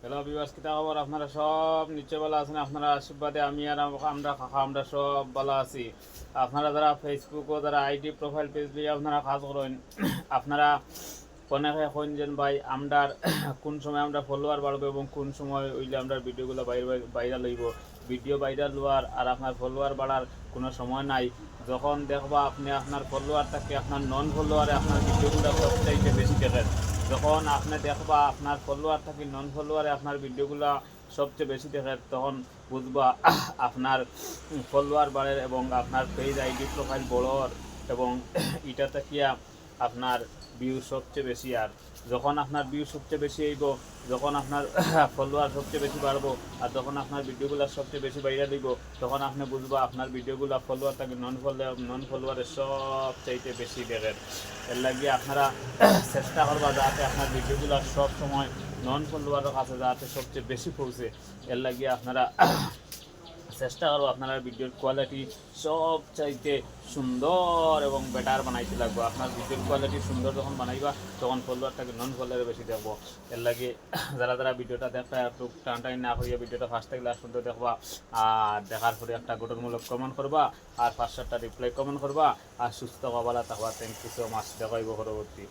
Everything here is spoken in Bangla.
হ্যালো ভিউয়ার্স, কিতা খবর? আপনারা সব নিশ্চয় ভালো আছেন। আপনারা আশীর্বাদে আমি আর আমরা কাকা আমরা সব ভালো আছি। আপনারা যারা ফেসবুক ও যারা আইডি প্রোফাইল পেজ দিয়ে আপনারা কাজ করেন, আপনারা অনেকে এখন যেন ভাই আমরার কোন সময় আমরা ফলোয়ার বাড়বো এবং কোন সময় ওইলে আমরা ভিডিওগুলো ভাইরাল হইব। ভিডিও ভাইরাল হওয়ার আর আপনার ফলোয়ার বাড়ার কোনো সময় নাই। যখন দেখবা আপনি আপনার ফলোয়ারটাকে আপনার নন ফলোয়ারে আপনার ভিডিওগুলো সবচাইতে বেশি দেখেন, যখন আপনি দেখবা আপনার ফলোয়ার থাকি নন ফলোয়ারে আপনার ভিডিওগুলো সবচেয়ে বেশি দেখে, তখন বুঝবা আপনার ফলোয়ার বাড়ে এবং আপনার পেজ আইডি প্রোফাইল বড় এবং এটা থাকিয়া আপনার ভিউ সবচেয়ে বেশি। আর যখন আপনার ভিউ সবচেয়ে বেশি হইব, যখন আপনার ফলোয়ার সবচেয়ে বেশি বাড়বো আর যখন আপনার ভিডিওগুলো সবচেয়ে বেশি বাইরে দিব, তখন আপনি বুঝবা আপনার ভিডিওগুলো ফলোয়ার থাকে নন ফলোয়ারের সবচাইতে বেশি দেখেন। এর লাগিয়ে আপনারা চেষ্টা করবা যাতে আপনার ভিডিওগুলো সব সময় নন ফলোয়ারের কাছে যাতে সবচেয়ে বেশি পৌঁছে। এর লাগিয়ে আপনারা চেষ্টা করবো আপনারা ভিডিওর কোয়ালিটি সব চাইতে সুন্দর এবং বেটার বানাইতে লাগবো। আপনার ভিডিওর কোয়ালিটি সুন্দর যখন বানাইবা তখন ফলোয়ারটাকে নন ফলোয়ারে বেশি দেখবো। এর লাগে যারা যারা ভিডিওটা দেখা একটু টানটাই না করিয়া ভিডিওটা ফার্স্ট থেকে লাস্ট পর্যন্ত দেখবা, আর দেখার পরে একটা গঠনমূলক কমেন্ট করবা আর 5-7টা রিপ্লাই কমেন্ট করবা। আর সুস্থ হওয়া থাকবা। Thank you so much. দেখাইব পরবর্তী।